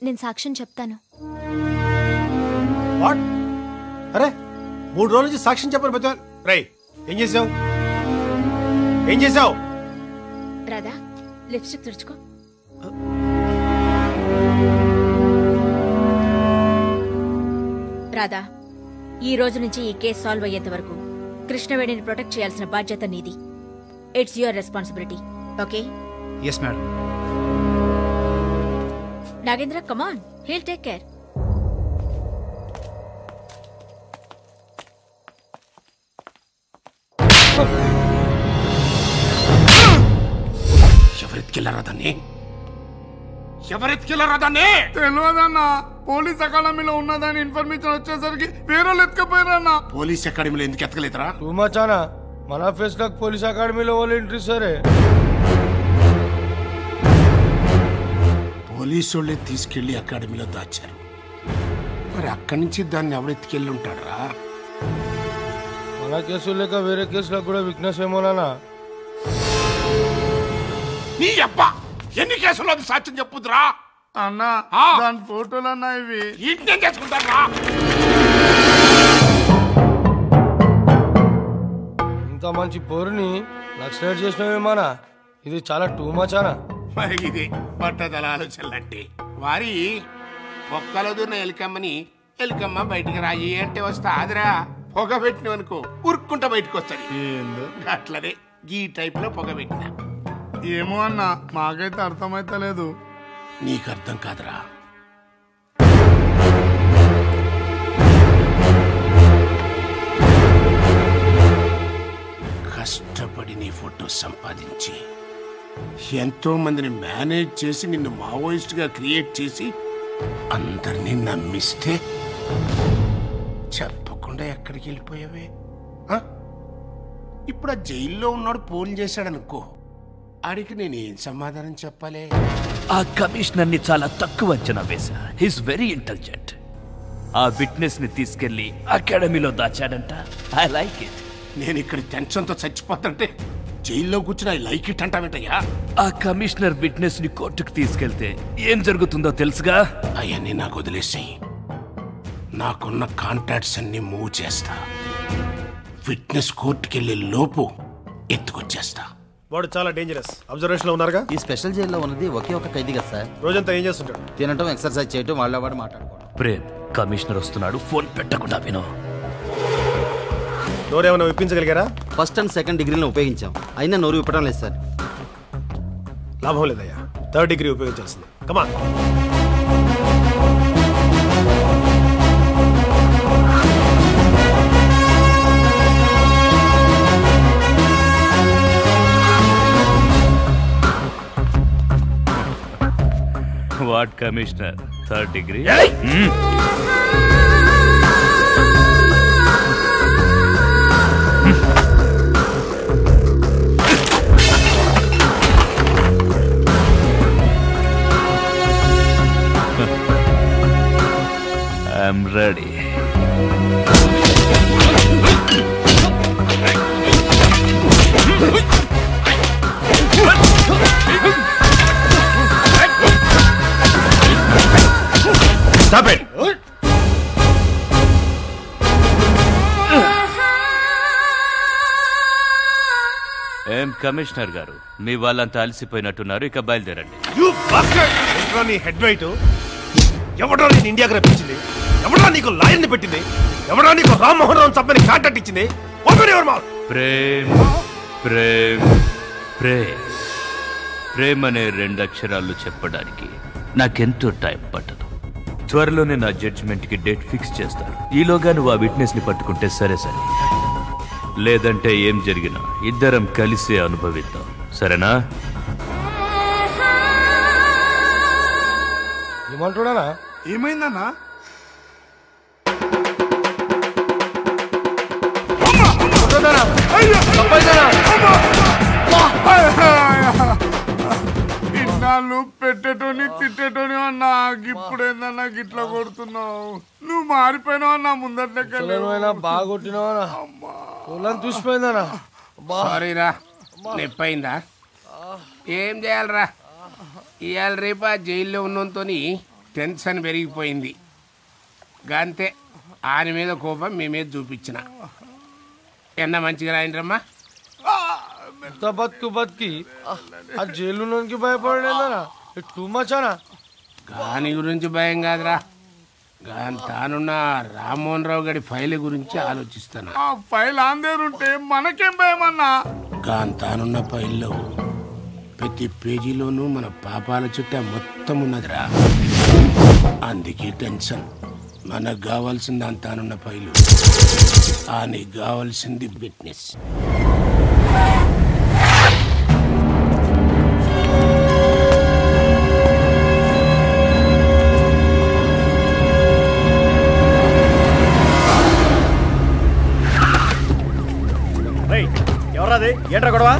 నేను సాక్ష్యం చెప్తాను. అరే 3 రోజుల నుంచి సాక్ష్యం చెప్పారు బతా. రై ఏం చేసావు? రాధా లిప్స్టిక్ తుడుచుకో. రాధా, ఈ రోజు నుంచి ఈ కేసు సాల్వ్ అయ్యేంత వరకు కృష్ణవేణిని ప్రొటెక్ట్ చేయాల్సిన బాధ్యత నీది. It's your responsibility. Okay? yes madam. Nagendra, come on, heal take care. ఎవరెత్తుకెళ్ళారా దాన్ని? తెలియదన్నా. పోలీస్ అకాడమీలో ఉన్నదాని ఇన్ఫర్మేషన్ వచ్చేసరికి వేరే ఎత్తుకపోయారన్నా. పోలీస్ అకాడమీలో ఎందుకు ఎత్తకలేదురా? టూ మచ్ అన్నా. మన ఫేస్ లో పోలీస్ అకాడమీలో వాళ్ళు ఎంట్రీ సరే. పోలీసు వాళ్ళే తీసుకెళ్లి అకాడమీలో దాచారు. మరి అక్కడి నుంచి దాన్ని ఎవరెత్తుకెళ్ళి ఉంటాడరా? మన కేసులు లేక వేరే కేసులకు కూడా వీక్నెస్ ఏమోనా? నీ అబ్బా ఎన్ని కేసులు అది సాక్ష్యం చెప్పుద్రా అన్నా. దాని ఫోటోలు అన్నా ఇవి. ఇంకేం చేసుకుంటారా? ఇంత మంచి పోరుని నక్సలైట్ చేసినవేమానా? ఇది చాలా టూ మచ్ అనా. మరి ఇది పట్టదల ఆలోచనలంటే వారి ఒక్కలదున్న ఎలికమ్మని ఎలికమ్మ బయటికి రాయి అంటే వస్తా ఆదిరా. పొగ పెట్టినవనుకో ఉరుక్కుంటా బయటకు వస్తుంది. అట్లనే ఈ టైప్ లో పొగ పెట్టిన. ఏమో అన్నా, మాకైతే అర్థమైతలేదు. నీకు అర్థం కాదురా. కష్టపడి నీ ఫోటో సంపాదించి ఎంతో మందిని మేనేజ్ చేసి నిన్ను మావోయిస్ట్ గా క్రియేట్ చేసి అందరినీ నమ్మిస్తే చెప్పకుండా ఎక్కడికి వెళ్ళిపోయావే? ఇప్పుడు ఆ జైల్లో ఉన్నాడు ఫోన్ చేశాడనుకో, ఆడికి నేనేం సమాధానం చెప్పాలి? ఆ కమిషనర్ ని చాలా తక్కువ అంచనా వేశా. He's very intelligent. ఆ విట్నెస్ ని తీసుకెళ్లి అకాడమీలో దాచాడంట. I like it. నేను ఇక్కడ టెన్షన్ తో చచ్చిపోతుంటే జైల్లో కూర్చుని ఐ లైక్ ఇట్ అంటావేంటయ్యా? ఆ కమిషనర్ విట్నెస్ ని కోర్టుకు తీసుకెళ్తే ఏం జరుగుతుందో తెలుసుగా? అవన్నీ నాకు వదిలేసి నాకున్న కాంటాక్ట్స్ అన్ని మూవ్ చేస్తా. విట్నెస్ కోర్టుకెళ్లే లోపు ఎత్తుకొచ్చేస్తా. వాడు చాలా డేంజరస్. అబ్జర్వేషన్ లో ఉన్నారుగా. ఈ స్పెషల్ జైల్లో ఉన్నది ఒకే ఒక ఖైదీ కదా సార్. రోజంతా ఏం చేస్తుంటాడు? తినటం, ఎక్సర్సైజ్ చేయటం, వాళ్ళ మాట్లాడుకోవడం. ప్రేమ్, కమిషనర్ వస్తున్నాడు, ఫోన్ పెట్టకుండా విను. నోరేమైనా విప్పించగలిగారా? ఫస్ట్ అండ్ సెకండ్ డిగ్రీలను ఉపయోగించాం, అయినా నోరు విప్పడం లేదు సార్. లాభం లేదయ్యా, థర్డ్ డిగ్రీ ఉపయోగించాల్సింది. Come on. What commissioner, third degree? I'm ready. Stop it! ఏం కమిషనర్ గారు, మీ వాళ్ళంతా అలసిపోయినట్టున్నారు, ఇక బయలుదేరండి. నీ హెడ్ వైట్ ఎవడో నేను ఇండియాకి రప్పించింది? ఎవడో నీకు లాయర్ని పెట్టింది? ఎవడో నీకు రామ్మోహన్ రావు చంపని కాంటాక్ట్ ఇచ్చింది? ప్రేమ్ ప్రేమ్ ప్రేమ్ ప్రేమ్ అనే 2 అక్షరాలు చెప్పడానికి నాకెంతో టైం పట్టదు. త్వరలోనే నా జడ్జిమెంట్ కి డేట్ ఫిక్స్ చేస్తారు. ఈలోగా నువ్వు ఆ విట్నెస్ ని పట్టుకుంటే సరే సరే, లేదంటే ఏం జరిగినా ఇద్దరం కలిసి అనుభవిద్దాం. సరేనా? ఏమంటున్నానా? ఏమైందన్నా? ఇన్నాళ్ళు పెట్టేటోని తిట్టేటోని అన్నా, ఇప్పుడేందన్నా గిట్లా కొడుతున్నావు? నువ్వు మారిపోయినావు అన్నా. ముందట్లెక్క బాగా కొట్టినావా? చూసిపోయిందనా? సారీరా, నొప్పైందా? ఏం చేయాలరా? ఇవాళ రేపు ఆ జైల్లో ఉన్నతో టెన్షన్ పెరిగిపోయింది గాంతే. ఆయన మీద కోపం మీ మీద చూపించిన. ఎన్న మంచిగా రాయండిరమ్మా. బతికి ఆ జైలుకి భయపడలేదనా? టూ మచ్ అనా? దాని గురించి భయం కాదురా, తానున్న రామ్మోహన్ రావు గారి ఫైల్ గురించి ఆలోచిస్తాను. ఆ ఫైల్ ఆందేరుంటే మనకేం భయమన్నా? తానున్న ఫైల్లో ప్రతి పేజీలోనూ మన పాపాల చుట్టూ మొత్తం ఉన్నదిరా. అందుకే టెన్షన్. మనకు కావాల్సింది తానున్న ఫైలు, నీకు కావాల్సింది విట్నెస్. ఎవరాది? ఏంట్రా గొడవ?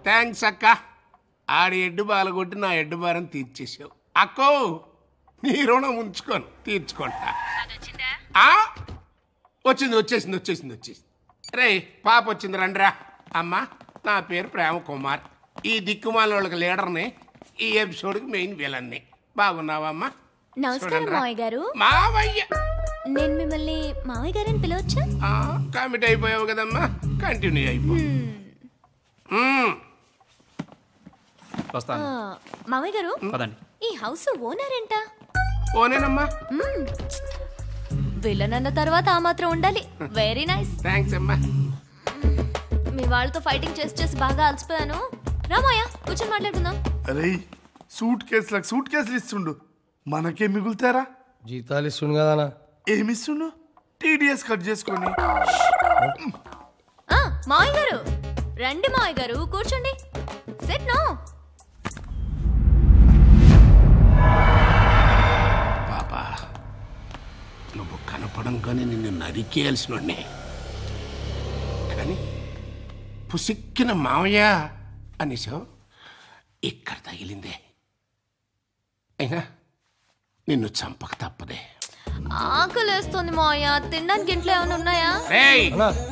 థ్యాంక్స్ అక్క. ఆడి ఎడ్డు బాల కొట్టి నా ఎడ్డు భారం తీర్చేసావు. అక్కో నీ రుణం ఉంచుకోను, తీర్చుకుంటా. వచ్చేసింది. రే పాప వచ్చింది, రండిరా. అమ్మా నా పేరు ప్రేమ కుమార్. ఈ దిక్కుమాల వాళ్ళకి లీడర్ని, ఈ ఎపిసోడ్కి మెయిన్ విలన్ని. బాగున్నావా అమ్మా? నమస్కారం మావయ్య గారు. మావయ్య, నేను మిమ్మల్ని మావయ్య గారని పిలవచ్చా? కమిట్ అయిపోయావు కదమ్మా, కంటిన్యూ అయిపో. మావయ్య గారు, ఈ హౌస్ ఓనర్ ఏంటా? ఓనేనమ్మా. విలన్ అన్న తర్వాత ఆ మాత్రం ఉండాలి. Very nice. థ్యాంక్స్ అమ్మా. మీ వాళ్ళతో ఫైటింగ్ చేసి బాగా అలసిపోయాను. రామయ్య కూర్చొని మాట్లాడుకుందాం. అరే సూట్ కేసులు ఇస్తుండు, మనకేం మిగులుతారా? జీతాలు ఇస్తుండు కదా. ఏమిస్తుండు? టీడీఎస్ కట్ చేసుకొని. మావయ్య గారు రండి. మావయ్య గారు కూర్చోండి. సెట్ నో. పాపా నువ్వు కనపడం కానీ నిన్ను నరికేయాల్సిన కానీ పుసిక్కిన మావయ్య అనేసావు, ఇక్కడ తగిలిందే. అయినా నిన్ను చంపక తప్పదే. ఆకలేస్తుంది మావయ్య, తినడానికి ఇంట్లో ఏమైనా ఉన్నాయా?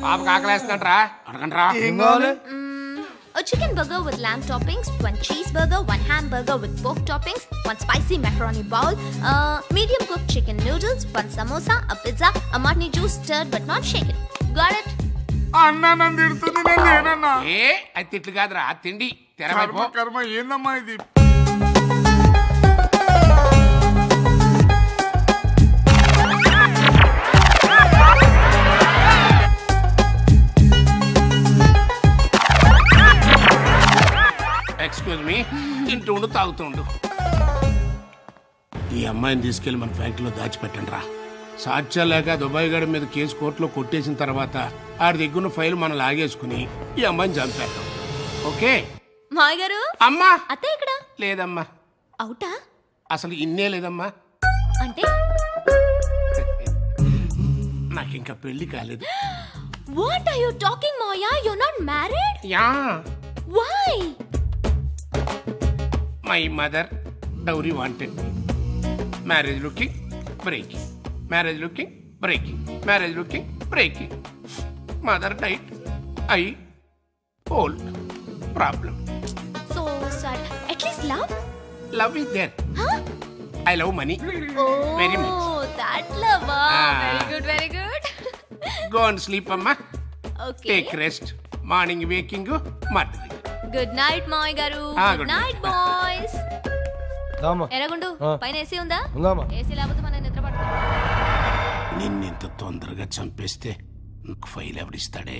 పాపకు ఆకలేస్తుందంటరా, అడగండ్రా. ఏం కావాలి? A chicken burger with lamb toppings, 1 cheeseburger, 1 hamburger with pork toppings, 1 spicy macaroni bowl, medium cooked chicken noodles, 1 samosa, a pizza, a martini juice stirred but not shaken. Got it? అన్నా నన్ను తిడుతుంది, నేను లేనన్నా. ఏ అది తిట్లు కాదురా, తిండి తెరవైపో. కర్మ ఏందమ్మా ఇది? ఎక్స్క్యూజ్ మీ, తింటుండు తాగుతుండు. ఈ అమ్మాయిని తీసుకెళ్లి మన ఫ్యాక్టరీలో దాచిపెట్టండి రా. సాక్ష్యం లేక దుబాయ్ గడి మీద కేసు కోర్టులో కొట్టేసిన తర్వాత ఆడి దగ్గర ఫైల్ మనం లాగేసుకుని ఈ అమ్మాయిని చంపేద్దాం. ఓకే మాయ గారు? అమ్మా అత్తే ఇక్కడ లేదమ్మా. అవుటా? అసలు ఇన్నే లేదమ్మా. అంటే నాకు ఇంకా పెళ్లి కాలేదు. What are you talking Maya? You are not married? Yeah. Why? My mother dowry wanted. Marriage looking breaking, marriage looking breaking, marriage looking breaking. Mother died, I old. Problem. So sad. At least love? Love is there. I love money very much. That love. Very good, very good. Go and sleep అమ్మా. Okay. Take rest. Morning waking, murdering. Good night Maya గారు. Good night boys. ఎరగుండు, పైన AC ఉందా? AC లేకపోతే మన నిద్ర పడుతుంది. నిన్నింత తొందరగా చంపేస్తే నాకు ఫైల్ ఎవడిస్తాడే?